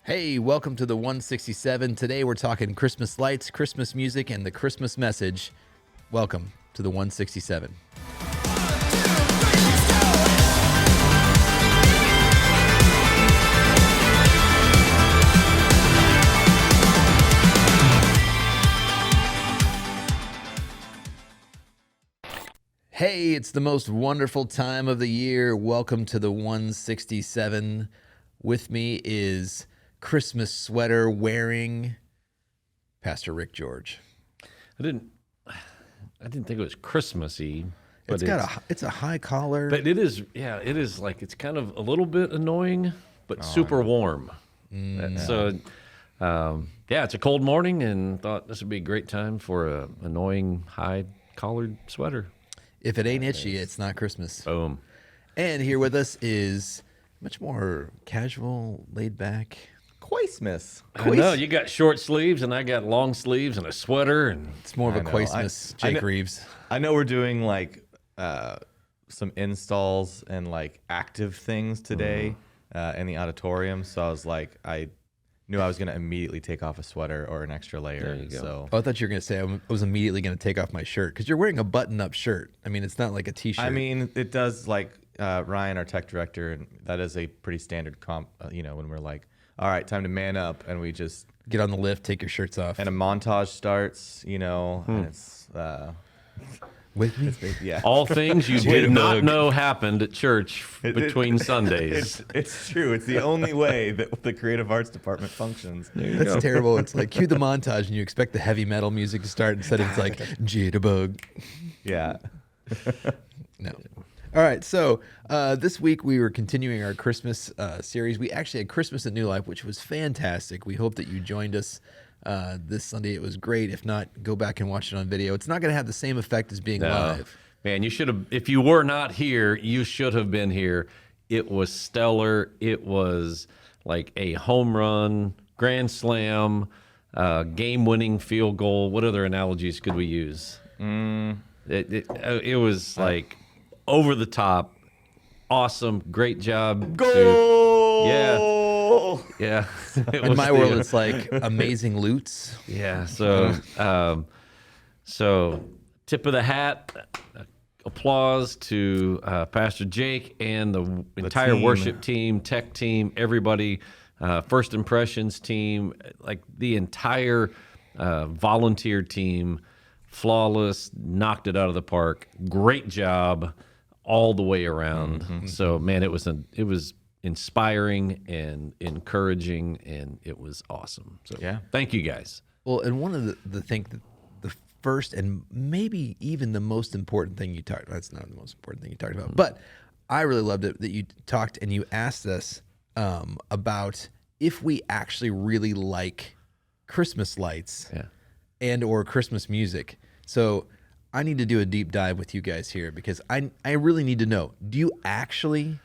Hey, welcome to the 167. Today we're talking Christmas lights, Christmas music, and the Christmas message. Welcome to the 167. Hey, it's the most wonderful time of the year. Welcome to the 167. With me is Christmas sweater wearing Pastor Rick George. I didn't think it was Christmassy. But It's a high collar. But it is, yeah, it is like, it's kind of a little bit annoying, but super warm. So, yeah, it's a cold morning and thought this would be a great time for a annoying high collared sweater. If it ain't itchy, it's not Christmas. Boom. And here with us is much more casual, laid back. Quaismas. I know, you got short sleeves and I got long sleeves and a sweater. And It's more of a I know. Quaismas, Jake Reeves. I know we're doing like some installs and like active things today in the auditorium. So I was like, I knew I was going to immediately take off a sweater or an extra layer. There you go. So Oh, I thought you were going to say I was immediately going to take off my shirt because you're wearing a button-up shirt. I mean, it's not like a T-shirt. I mean, it does like Ryan, our tech director, and that is a pretty standard comp. When we're like, all right, time to man up, and we just Get on the lift, take your shirts off. and a montage starts. And it's With me? yeah. all things you did not know happened at church between Sundays. It's true. It's the only way that the creative arts department functions. That's terrible. It's like cue the montage and you expect the heavy metal music to start instead of it's like jitterbug. Yeah. No. All right, so this week we were continuing our Christmas series. We actually had Christmas at New Life, which was fantastic. We hope that you joined us this Sunday. It was great. If not, go back and watch it on video. It's not going to have the same effect as being live. Man, you should have, if you were not here, you should have been here. It was stellar. It was like a home run, grand slam, game-winning field goal. What other analogies could we use? It was like over the top, awesome, great job. Goal! Yeah. In my world, it's like amazing loots. Yeah. So tip of the hat, applause to Pastor Jake and the entire team. worship team, tech team, everybody, First Impressions team, like the entire volunteer team, flawless, knocked it out of the park. Great job all the way around. So man, it was inspiring and encouraging, and it was awesome. So Yeah. thank you guys. Well, and one of the thing, the first and maybe even the most important thing you talked about, that's not the most important thing you talked about, but I really loved it that you talked and you asked us about if we actually really like Christmas lights and or Christmas music. So I need to do a deep dive with you guys here because I really need to know, do you actually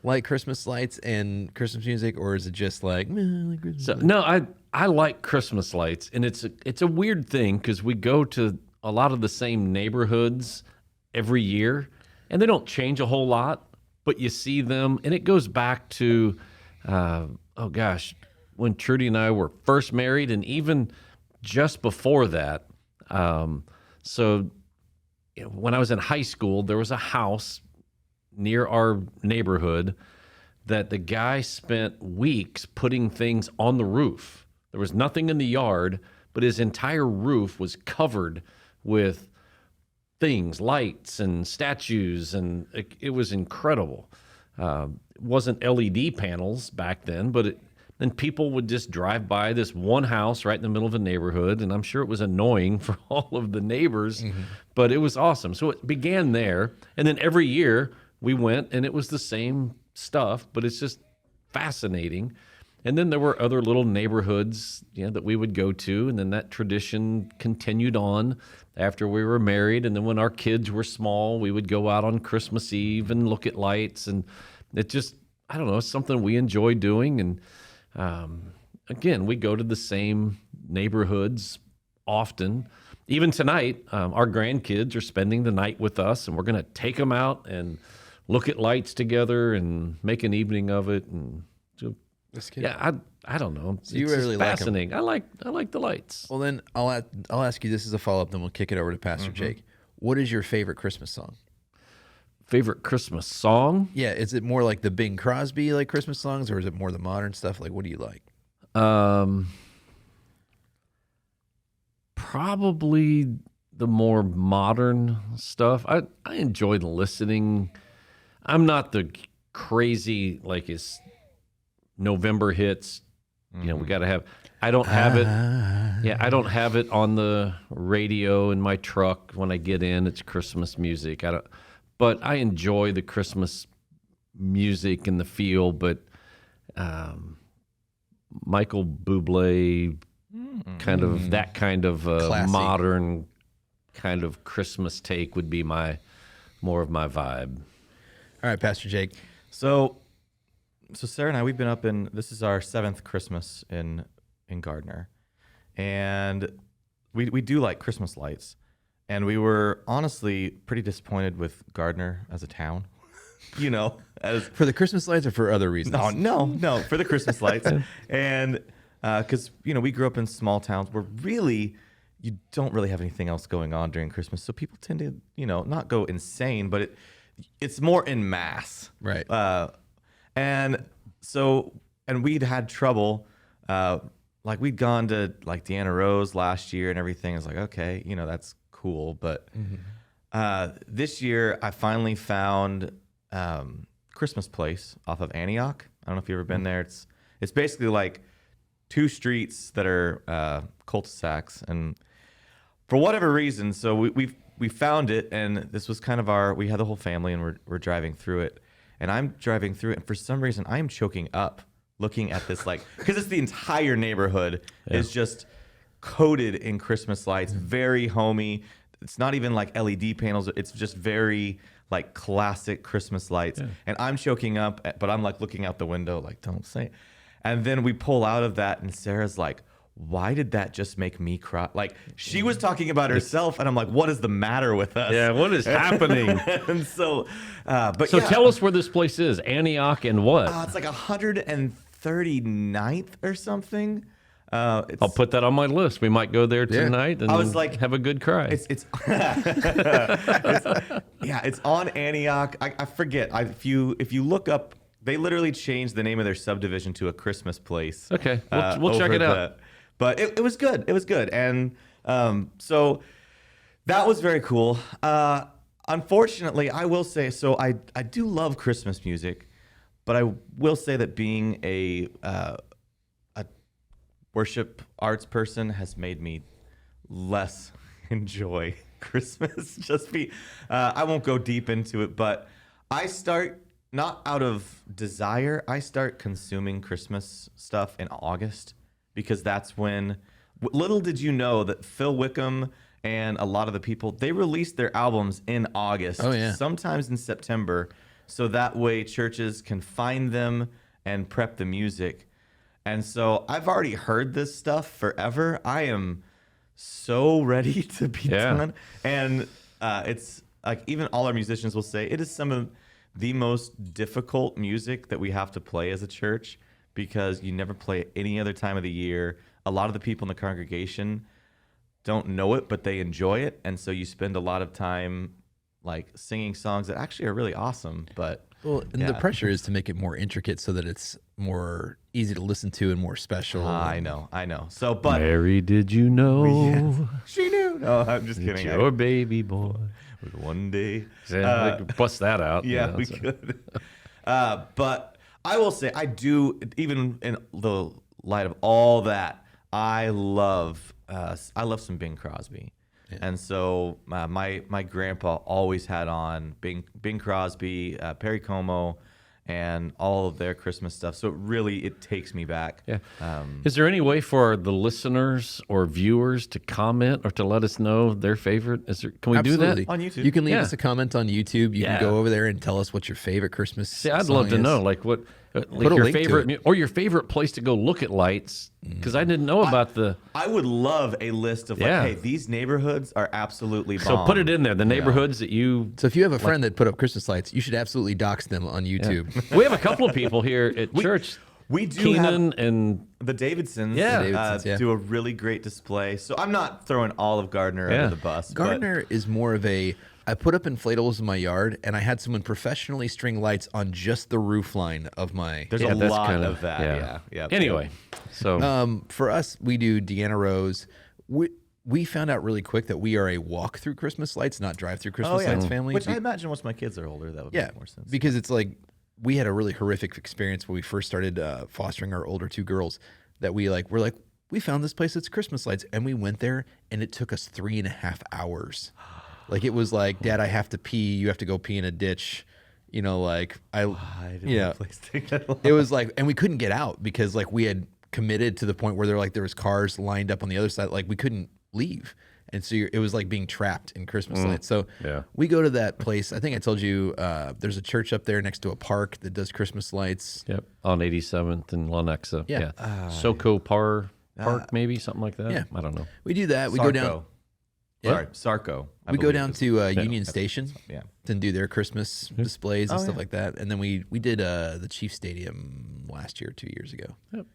like Christmas lights and Christmas music, or is it just like, I like Christmas So lights? no, I like Christmas lights, and it's a weird thing because we go to a lot of the same neighborhoods every year, and they don't change a whole lot, but you see them, and it goes back to, when Trudy and I were first married, and even just before that. So when I was in high school, there was a house near our neighborhood that the guy spent weeks putting things on the roof. There was nothing in the yard, but his entire roof was covered with things, lights and statues, and it was incredible. It wasn't LED panels back then, but then people would just drive by this one house right in the middle of a neighborhood, and I'm sure it was annoying for all of the neighbors, but it was awesome. So it began there, and then every year we went, and it was the same stuff, but it's just fascinating. And then there were other little neighborhoods, that we would go to, and then that tradition continued on after we were married. And then when our kids were small, we would go out on Christmas Eve and look at lights, and it just, I don't know, it's something we enjoy doing. And again, we go to the same neighborhoods often. Even tonight, our grandkids are spending the night with us, and we're going to take them out and look at lights together and make an evening of it. And so Just kidding. Yeah, I don't know. you It's just really like 'em. fascinating. I like the lights. Well, then I'll ask you this as a follow up. Then we'll kick it over to Pastor Jake. What is your favorite Christmas song? Favorite Christmas song? Yeah, is it more like the Bing Crosby like Christmas songs, or is it more the modern stuff? Like, what do you like? Probably the more modern stuff. I enjoyed listening. I'm not the crazy like it's November hits. You know, we got to have. I don't have it. Yeah, I don't have it on the radio in my truck when I get in. It's Christmas music. I don't. But I enjoy the Christmas music and the feel. But Michael Bublé, kind of that kind of Classy. modern kind of Christmas take would be more of my vibe. All right, Pastor Jake. So Sarah and I, we've been up in, this is our 7th Christmas in Gardner. And we do like Christmas lights. And we were honestly pretty disappointed with Gardner as a town, you know, as For the Christmas lights or for other reasons? no, for the Christmas lights. And because, you know, we grew up in small towns where really you don't really have anything else going on during Christmas. So people tend to, you know, not go insane, but it's more in mass. Right. And we'd had trouble. Like we'd gone to like Deanna Rose last year and everything. It's like, okay, you know, that's cool. But this year I finally found Christmas Place off of Antioch. I don't know if you've ever been there. It's basically like 2 streets that are cul-de-sacs, and for whatever reason, so we found it, and this was kind of we had the whole family, and we're driving through it, and I'm driving through it, and for some reason I'm choking up looking at this, like, because it's the entire neighborhood is just coated in Christmas lights, very homey. It's not even like LED panels. It's just very like classic Christmas lights. And I'm choking up, but I'm like looking out the window, like, don't say it. And then we pull out of that, and Sarah's like, why did that just make me cry? Like, she was talking about herself, and I'm like, what is the matter with us? Yeah, what is happening? And so, but So yeah. tell us where this place is, Antioch and what? It's like 139th or something. I'll put that on my list. We might go there tonight and I was like, have a good cry. It's it's on Antioch. I forget. If you look up, they literally changed the name of their subdivision to a Christmas Place. Okay, we'll check over it out. But it was good. It was good, and so that was very cool. Unfortunately, I will say, so I do love Christmas music, but I will say that being a worship arts person has made me less enjoy Christmas. I won't go deep into it, but I start, not out of desire, I start consuming Christmas stuff in August, because that's when, little did you know that Phil Wickham and a lot of the people, they released their albums in August, sometimes in September, so that way churches can find them and prep the music. And so I've already heard this stuff forever. I am so ready to be done. And it's like, even all our musicians will say it is some of the most difficult music that we have to play as a church, because you never play it any other time of the year. A lot of the people in the congregation don't know it, but they enjoy it. And so you spend a lot of time like singing songs that actually are really awesome. But the pressure is to make it more intricate so that it's more easy to listen to and more special. I know. So, but Mary, did you know she knew. No, I'm just kidding. your baby boy? One day. We could bust that out. Yeah, we could. But I will say, I do, even in the light of all that, I love some Bing Crosby. Yeah. And so my grandpa always had on Bing Crosby, Perry Como, and all of their Christmas stuff. So it takes me back. Yeah. Is there any way for the listeners or viewers to comment or to let us know their favorite? Can we Absolutely. do that on YouTube? You can leave us a comment on YouTube. You can go over there and tell us what your favorite Christmas See, I'd song love to is. know, like what Put a your link to favorite it. or your favorite place to go look at lights, because I didn't know about the. I would love a list of like, hey, these neighborhoods are absolutely bomb. So put it in there. The neighborhoods that you. So if you have a friend that put up Christmas lights, you should absolutely dox them on YouTube. We have a couple of people here at church We do Keenan and the Davidsons, Yeah. The Davidsons, yeah. do a really great display. So I'm not throwing all of Gardner Yeah. under the bus. Gardner is more of a. I put up inflatables in my yard, and I had someone professionally string lights on just the roof line of my. There's Yeah, a that's lot kinda- of that. Yeah. Anyway, so For us, we do Deanna Rose. We found out really quick that we are a walk through Christmas lights, not drive through Christmas lights family. Which I imagine once my kids are older, that would Yeah, make more sense. because it's like we had a really horrific experience when we first started fostering our older two girls. That we're like, we found this place that's Christmas lights, and we went there, and it took us 3.5 hours. Like it was like, Dad, I have to pee. You have to go pee in a ditch. You know, like I didn't yeah. have a place to get It was like, and we couldn't get out because like we had committed to the point where there was cars lined up on the other side. Like we couldn't leave. And so it was like being trapped in Christmas lights. So yeah. we go to that place. I think I told you there's a church up there next to a park that does Christmas lights. yep, on 87th and Lenexa. Yeah. SoCo Park, maybe something like that. yeah. I don't know. We do that. We go down. Yeah. Sorry, Sarco. I We go believe down is- to Union Station Yeah. to do their Christmas displays and Oh, stuff yeah. like that. And then we did the Chiefs Stadium last year, 2 years ago. Yep.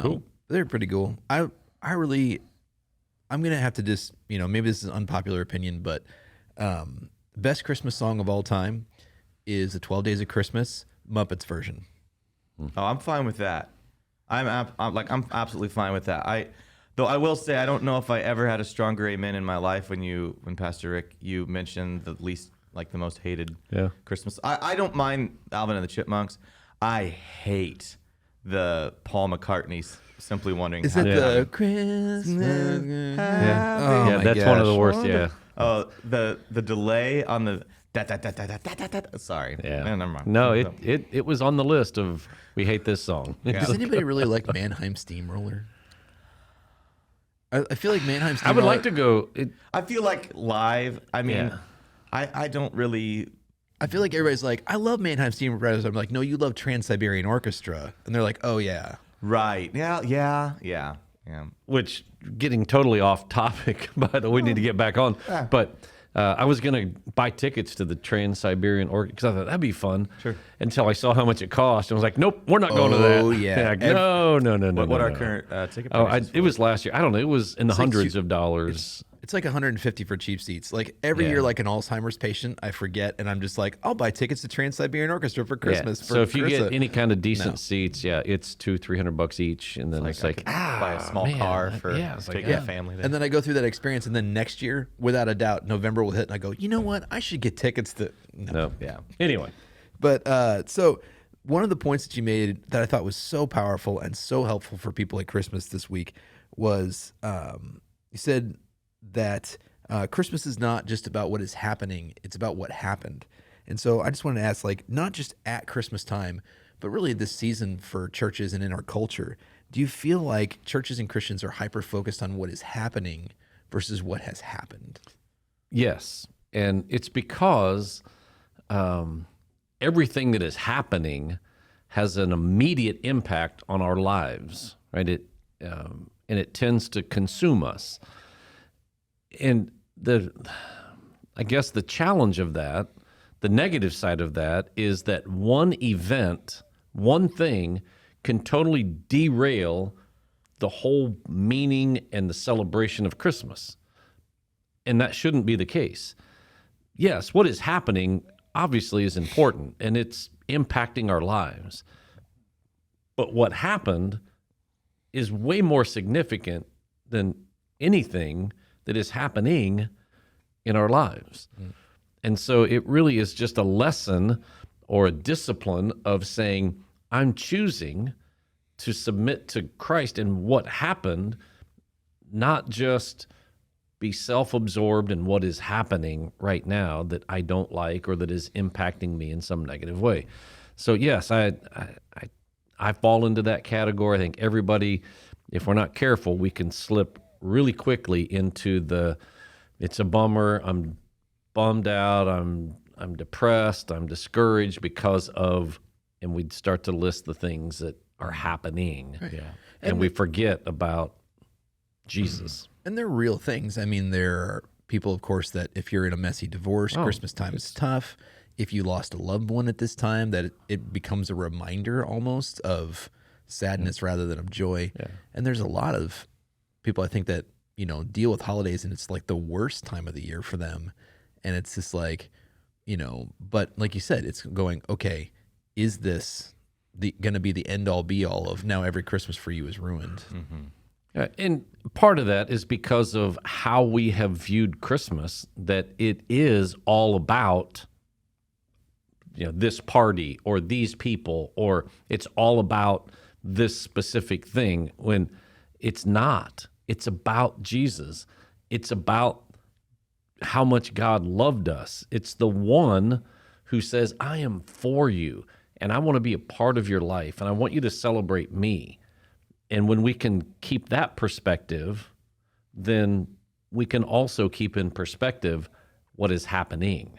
Cool. They're pretty cool. I'm gonna have to just maybe this is an unpopular opinion, but best Christmas song of all time is the 12 Days of Christmas Muppets version. Oh, I'm fine with that. I'm absolutely fine with that. Though I will say I don't know if I ever had a stronger amen in my life when Pastor Rick you mentioned the least the most hated Yeah. Christmas. I don't mind Alvin and the Chipmunks. I hate the Paul McCartney's Simply Wondering. Is How it to- the Christmas? Yeah, Oh yeah, my that's one of the gosh. worst. Yeah, Oh, the delay on the sorry. yeah. Never mind. No, it was on the list of we hate this song. Does anybody really like Mannheim Steamroller? I feel like Mannheim I Steamroller. would like to go. I feel like live. I mean, Yeah. I don't really. I feel like everybody's like, I love Mannheim Steamroller. I'm like, no, you love Trans-Siberian Orchestra, and they're like, oh yeah. Right. Yeah. Which getting totally off topic, by the way, we need to get back on. But I was going to buy tickets to the Trans-Siberian Orchestra because I thought that'd be fun. Sure. Until I saw how much it cost. And I was like, nope, we're not going to that. Oh, yeah. Like, no. What no, are no. current ticket Oh, prices? it was last year. I don't know. It was in the like hundreds two- of dollars. It's like 150 for cheap seats. Like every Yeah. year, like an Alzheimer's patient, I forget, and I'm just like, I'll buy tickets to Trans-Siberian Orchestra for Christmas. Yeah. For So if you Carissa. get any kind of decent No. seats, yeah, it's $200-300 each, and then it's I like could buy a small man, car for yeah, it's like, taking yeah. a family there. And then I go through that experience, and then next year, without a doubt, November will hit, and I go, you know what? I should get tickets to. no. Yeah. Anyway, But so one of the points that you made that I thought was so powerful and so helpful for people at Christmas this week was you said that Christmas is not just about what is happening; it's about what happened. And so I just wanted to ask, like, not just at Christmas time, but really this season for churches and in our culture, do you feel like churches and Christians are hyper focused on what is happening versus what has happened? yes, and it's because everything that is happening has an immediate impact on our lives, right? And it tends to consume us. And I guess the challenge of that, the negative side of that, is that one event, one thing, can totally derail the whole meaning and the celebration of Christmas. And that shouldn't be the case. Yes, what is happening obviously is important and it's impacting our lives. But what happened is way more significant than anything that is happening in our lives. And so it really is just a lesson or a discipline of saying, I'm choosing to submit to Christ in what happened, not just be self-absorbed in what is happening right now that I don't like or that is impacting me in some negative way. So yes, I fall into that category. I think everybody, if we're not careful, we can slip really quickly into it's a bummer, I'm bummed out, I'm depressed, I'm discouraged because of, and we'd start to list the things that are happening. Right. Yeah. And we forget about Jesus. And they're real things. I mean, there are people, of course, that if you're in a messy divorce, Christmas time is tough. If you lost a loved one at this time, that it becomes a reminder almost of sadness rather than of joy. And there's a lot of people I think that, you know, deal with holidays and it's like the worst time of the year for them. And it's just like, you know, but like you said, it's going, okay, is this going to be the end all be all of now every Christmas for you is ruined? And part of that is because of how we have viewed Christmas, that it is all about, you know, this party or these people, or it's all about this specific thing, when it's not. It's about Jesus. It's about how much God loved us. It's the one who says, I am for you, and I want to be a part of your life, and I want you to celebrate me. And when we can keep that perspective, then we can also keep in perspective what is happening.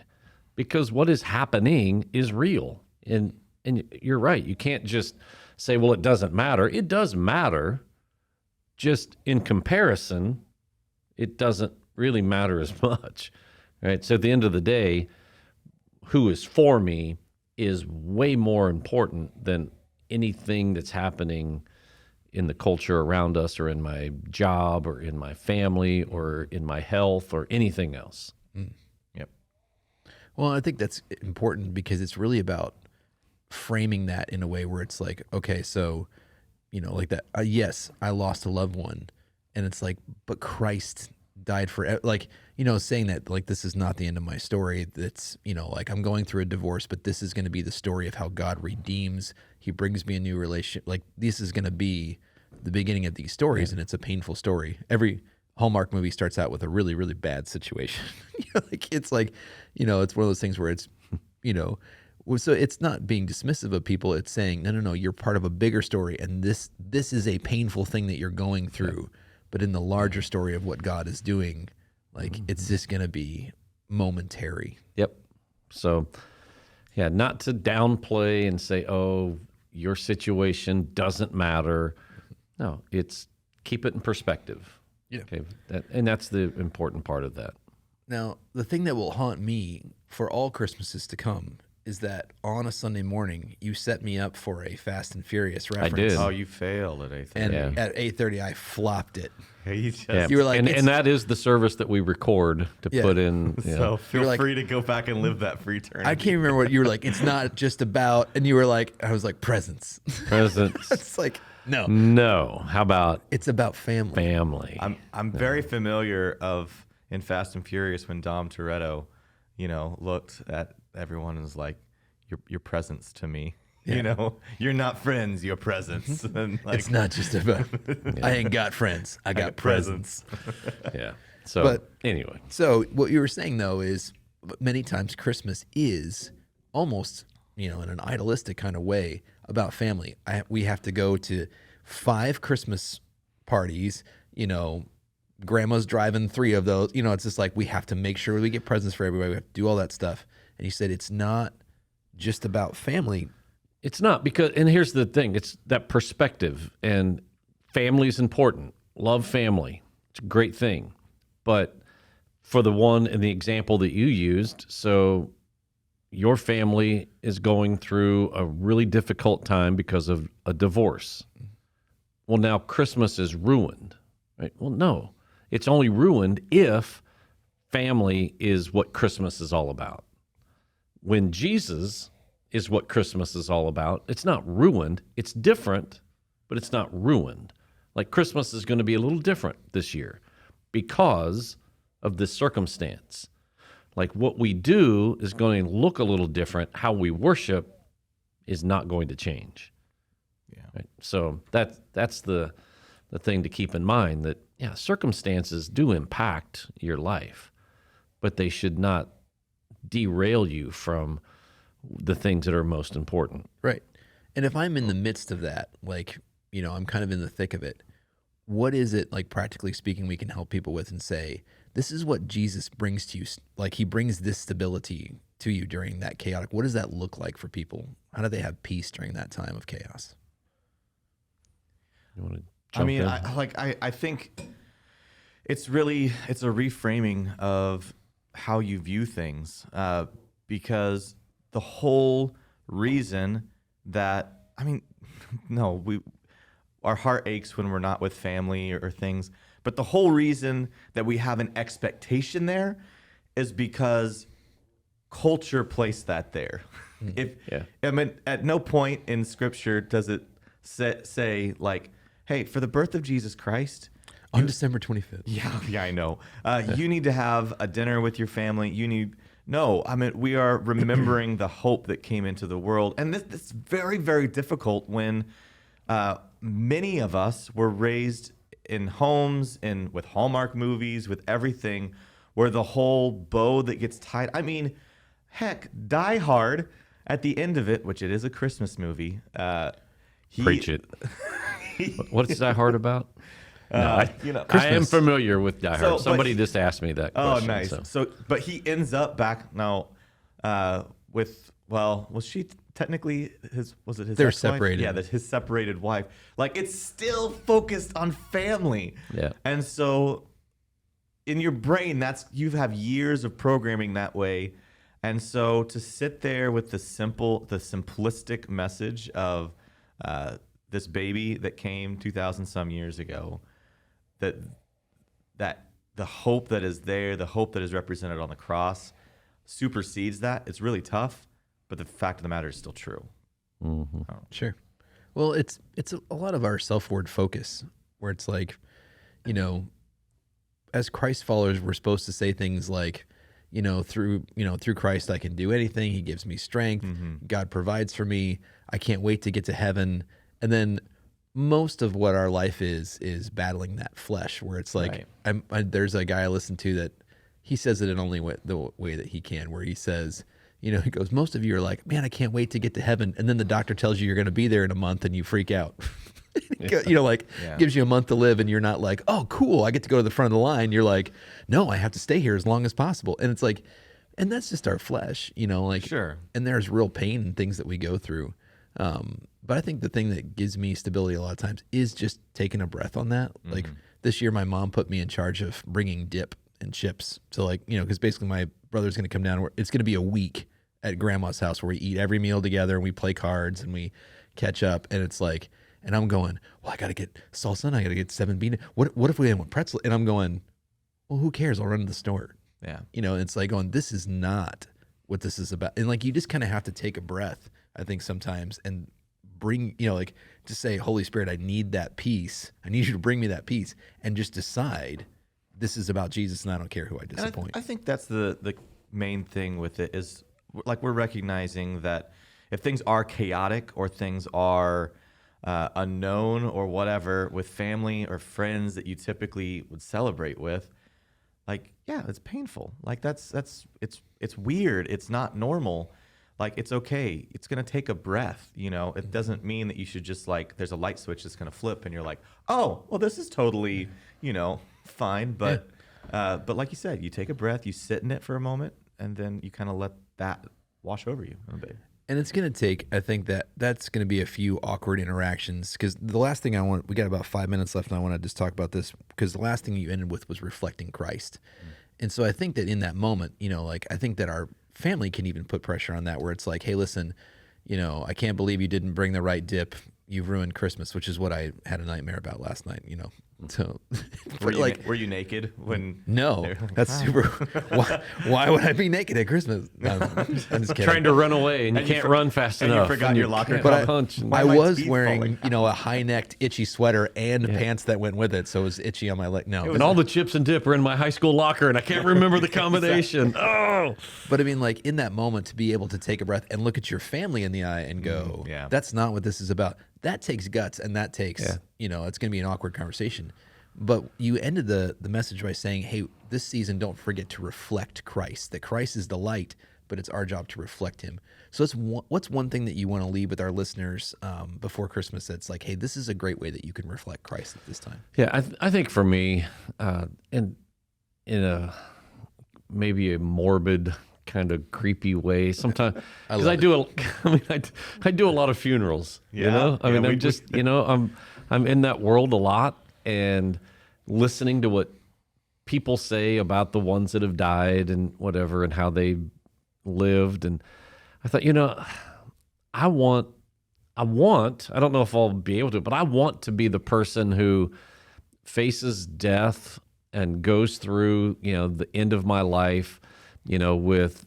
Because what is happening is real. And you're right. You can't just say, well, it doesn't matter. It does matter. Just in comparison, it doesn't really matter as much. Right? So at the end of the day, who is for me is way more important than anything that's happening in the culture around us, or in my job, or in my family, or in my health, or anything else. Yep. Well, I think that's important because it's really about framing that in a way where it's like, okay, so, you know, like that, yes, I lost a loved one, and it's like, but Christ died for, like, you know, saying that, like, this is not the end of my story. That's, you know, like, I'm going through a divorce, but this is going to be the story of how God redeems. He brings me a new relationship. Like, this is going to be the beginning of these stories, and it's a painful story. Every Hallmark movie starts out with a really, really bad situation. You know, like, it's like, you know, it's one of those things where it's, you know, so it's not being dismissive of people. It's saying, no, you're part of a bigger story, and this is a painful thing that you're going through. But in the larger story of what God is doing, like, it's just going to be momentary. Yep. So, yeah, not to downplay and say, oh, your situation doesn't matter. No, it's keep it in perspective. Yeah. Okay. And that's the important part of that. Now, the thing that will haunt me for all Christmases to come is that on a Sunday morning, you set me up for a Fast and Furious reference. did. Oh, you failed at 8:30. And Yeah. at 8:30, I flopped it. You just, Yeah. You were like, it's- and that is the service that we record to Yeah. put in. You so know. feel You're like- free to go back and live that free turn. I can't remember what you were like. It's not just about, and you were like, I was like, presents. Presents. It's like, no, No. How about it's about family. family? I'm very familiar of in Fast and Furious when Dom Toretto, you know, looked at everyone and was like, "Your presence to me." Yeah. You know, you're not friends, you're presents. And like, It's not just about, I ain't got friends. I got presents. Yeah. So But- anyway, So what you were saying though is many times Christmas is almost, you know, in an idealistic kind of way about family. We have to go to 5 Christmas parties, you know, grandma's driving 3 of those. You know, it's just like we have to make sure we get presents for everybody. We have to do all that stuff. And you said it's not just about family. it's not, because, and here's the thing, it's that perspective, and family is important. Love family. It's a great thing. But for the one in the example that you used, so your family is going through a really difficult time because of a divorce. Well, now Christmas is ruined, right? Well, no, it's only ruined if family is what Christmas is all about. When Jesus is what Christmas is all about, it's not ruined. It's different, but it's not ruined. Like, Christmas is going to be a little different this year because of this circumstance. Like, what we do is going to look a little different. How we worship is not going to change. Yeah. Right? So that's the thing to keep in mind, that, yeah, circumstances do impact your life, but they should not derail you from the things that are most important. Right. And if I'm in the midst of that, like, you know, I'm kind of in the thick of it, what is it, like, practically speaking, we can help people with and say, this is what Jesus brings to you. Like, he brings this stability to you during that chaotic. What does that look like for people? How do they have peace during that time of chaos? You want to I jump mean, in? I think it's a reframing of how you view things, because the whole reason that, I mean, no, our heart aches when we're not with family or things. But the whole reason that we have an expectation there is because culture placed that there. I mean, at no point in Scripture does it say like, "Hey, for the birth of Jesus Christ." On December 25th. Yeah, I know. You need to have a dinner with your family. No, I mean, we are remembering the hope that came into the world. And this is very, very difficult when many of us were raised in homes and with Hallmark movies, with everything, where the whole bow that gets tied. I mean, heck, Die Hard, at the end of it, which it is a Christmas movie. Preach it. What's Die Hard about? I am familiar with Die Hard. So, Somebody just asked me that question. Oh, nice. So, but he ends up back now with, well, was she technically his? Was it his? They're ex-wife? separated. Yeah, his separated wife. Like, it's still focused on family. Yeah. And so, in your brain, you have years of programming that way. And so, to sit there with the simplistic message of this baby that came 2,000 some years ago, that the hope that is there, the hope that is represented on the cross, supersedes that. It's really tough, but the fact of the matter is still true. Mm-hmm. Sure. Well, it's a lot of our self-ward focus where it's like, as Christ followers, we're supposed to say things like, through Christ, I can do anything. He gives me strength. Mm-hmm. God provides for me. I can't wait to get to heaven. And then most of what our life is battling that flesh, where it's like, there's a guy I listen to that he says it in only the way that he can, where he says, he goes, most of you are like, man, I can't wait to get to heaven. And then the doctor tells you you're going to be there in a month and you freak out. Gives you a month to live and you're not like, oh, cool, I get to go to the front of the line. You're like, no, I have to stay here as long as possible. And it's like, and that's just our flesh, Sure. And there's real pain and things that we go through. But I think the thing that gives me stability a lot of times is just taking a breath on that. Mm-hmm. Like this year, my mom put me in charge of bringing dip and chips. So because basically my brother's going to come down. It's going to be a week at grandma's house where we eat every meal together and we play cards and we catch up. And it's like, and I'm going, well, I got to get salsa and I got to get 7 bean. What if we didn't want pretzel? And I'm going, well, who cares? I'll run to the store. Yeah. It's like going, this is not what this is about. And you just kind of have to take a breath, I think sometimes, and bring, just say, Holy Spirit, I need that peace. I need you to bring me that peace, and just decide this is about Jesus and I don't care who I disappoint. I think that's the main thing with it is we're recognizing that if things are chaotic or things are unknown or whatever with family or friends that you typically would celebrate with, it's painful. It's weird. It's not normal. It's okay. It's going to take a breath, It doesn't mean that you should just there's a light switch that's going to flip and you're like, oh, well, this is totally, fine. But like you said, you take a breath, you sit in it for a moment, and then you kind of let that wash over you a bit. And it's going to take, I think that's going to be a few awkward interactions, because the last thing we got about 5 minutes left and I want to just talk about this, because the last thing you ended with was reflecting Christ. And so I think that in that moment, I think that our family can even put pressure on that, where it's like, hey, listen, I can't believe you didn't bring the right dip. You've ruined Christmas, which is what I had a nightmare about last night, So, were you naked when? No, that's super. Why would I be naked at Christmas? No, I'm just kidding. Trying to run away and you can't run fast and enough. You forgot your locker. But I was wearing, a high-necked itchy sweater and pants that went with it, so it was itchy on my leg. No, and all the chips and dip were in my high school locker, and I can't remember the combination. Oh, but I mean, in that moment, to be able to take a breath and look at your family in the eye and go, "That's not what this is about." That takes guts, and that takes, it's going to be an awkward conversation. But you ended the message by saying, hey, this season, don't forget to reflect Christ, that Christ is the light, but it's our job to reflect him. So what's one thing that you want to leave with our listeners before Christmas that's like, hey, this is a great way that you can reflect Christ at this time? Yeah, I think for me, in a maybe a morbid kind of creepy way sometimes, because I do a lot of funerals. I'm in that world a lot and listening to what people say about the ones that have died and whatever and how they lived. And I thought, I want I don't know if I'll be able to, but I want to be the person who faces death and goes through, the end of my life, with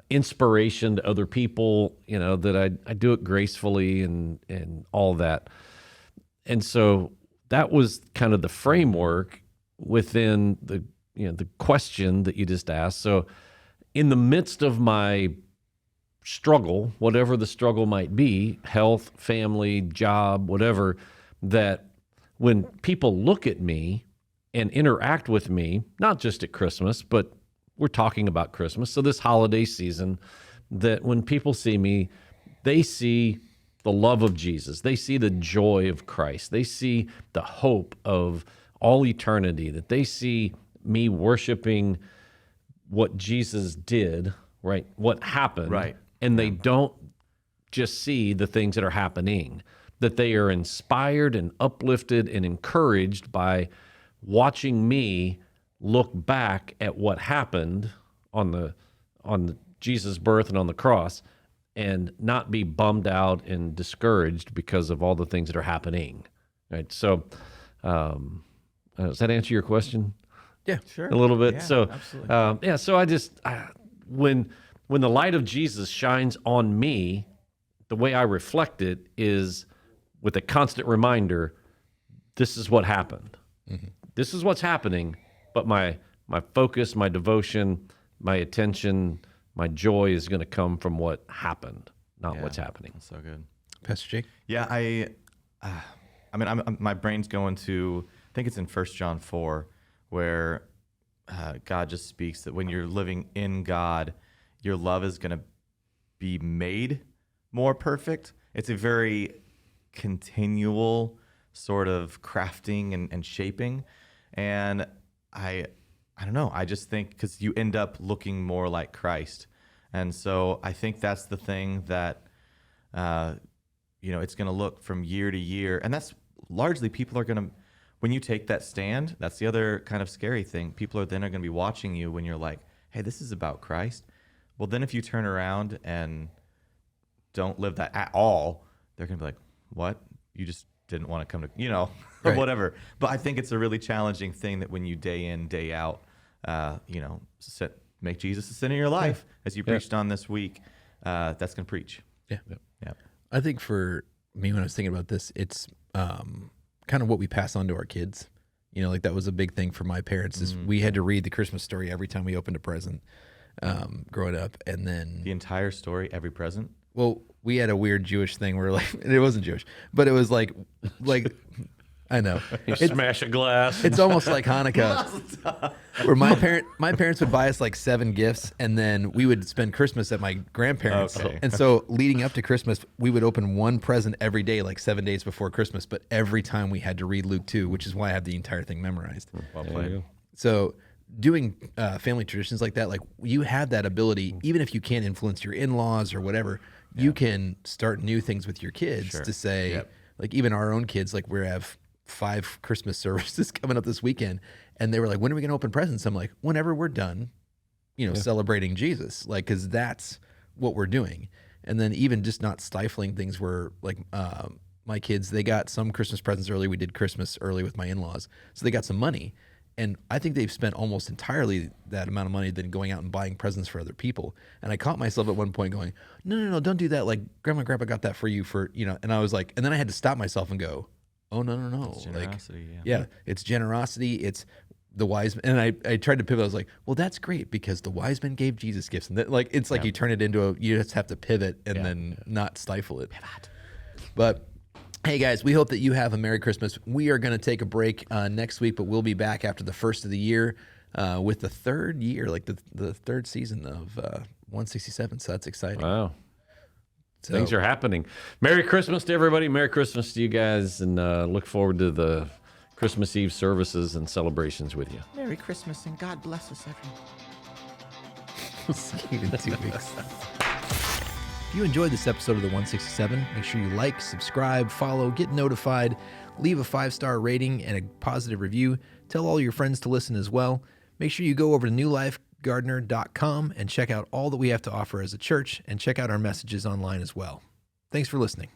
inspiration to other people, that I do it gracefully and all that. And so that was kind of the framework within the question that you just asked. So in the midst of my struggle, whatever the struggle might be, health, family, job, whatever, that when people look at me and interact with me, not just at Christmas, but we're talking about Christmas, so this holiday season, that when people see me, they see the love of Jesus. They see the joy of Christ. They see the hope of all eternity, that they see me worshiping what Jesus did, right? What happened. Right. And they don't just see the things that are happening, that they are inspired and uplifted and encouraged by watching me look back at what happened on the Jesus' birth and on the cross, and not be bummed out and discouraged because of all the things that are happening. Right. So, does that answer your question? Yeah, Sure. A little bit. Yeah, So, absolutely. So when the light of Jesus shines on me, the way I reflect it is with a constant reminder, this is what happened. This is what's happening, but my focus, my devotion, my attention, my joy is going to come from what happened, not what's happening. That's so good. Pastor Jake. Yeah, my brain's going to, I think it's in 1 John 4, where God just speaks that when you're living in God, your love is going to be made more perfect. It's a very continual sort of crafting and shaping. And I don't know, I just think because you end up looking more like Christ. And so I think that's the thing that, it's going to look from year to year. And that's largely people are going to, when you take that stand, that's the other kind of scary thing. People are then going to be watching you when you're like, hey, this is about Christ. Well, then if you turn around and don't live that at all, they're going to be like, what? You just didn't want to come to, or Right. whatever. But I think it's a really challenging thing that when you day in, day out, make Jesus the center of your life, as you preached on this week, that's going to preach. Yeah. Yeah. I think for me, when I was thinking about this, it's kind of what we pass on to our kids. Like that was a big thing for my parents is we had to read the Christmas story every time we opened a present growing up. And then, The entire story, every present. well, we had a weird Jewish thing where like, it wasn't Jewish, but it was like, I know. You smash a glass. It's almost like Hanukkah, where my parents would buy us like 7 gifts, and then we would spend Christmas at my grandparents. Okay. And so, leading up to Christmas, we would open one present every day, like 7 days before Christmas. But every time we had to read Luke 2, which is why I have the entire thing memorized. Well played. So, doing family traditions like that, like you have that ability, even if you can't influence your in-laws or whatever, you can start new things with your kids to say, Yep. like even our own kids, like we have 5 Christmas services coming up this weekend, and they were like, when are we going to open presents? I'm like, whenever we're done, celebrating Jesus, like, cause that's what we're doing. And then even just not stifling things where like, my kids, they got some Christmas presents early. We did Christmas early with my in-laws. So they got some money. And I think they've spent almost entirely that amount of money than going out and buying presents for other people. And I caught myself at one point going, no, don't do that. Like grandma and grandpa got that for you for, and I was like, and then I had to stop myself and go, oh, no. It's generosity, Yeah, it's generosity. It's the wise men. And I tried to pivot. I was like, well, that's great because the wise men gave Jesus gifts. And that, like, it's like you turn it into you just have to pivot and then not stifle it. Pivot. But hey guys, we hope that you have a Merry Christmas. We are going to take a break next week, but we'll be back after the first of the year with the third year, like the third season of 167. So that's exciting. Wow. So, Things are happening. Merry Christmas to everybody. Merry Christmas to you guys, and look forward to the Christmas Eve services and celebrations with you. Merry Christmas and God bless us, everyone. we'll see you in 2 weeks. If you enjoyed this episode of the 167, make sure you like, subscribe, follow, get notified, leave a 5-star rating and a positive review. Tell all your friends to listen as well. Make sure you go over to newlifegardener.com and check out all that we have to offer as a church, and check out our messages online as well. Thanks for listening.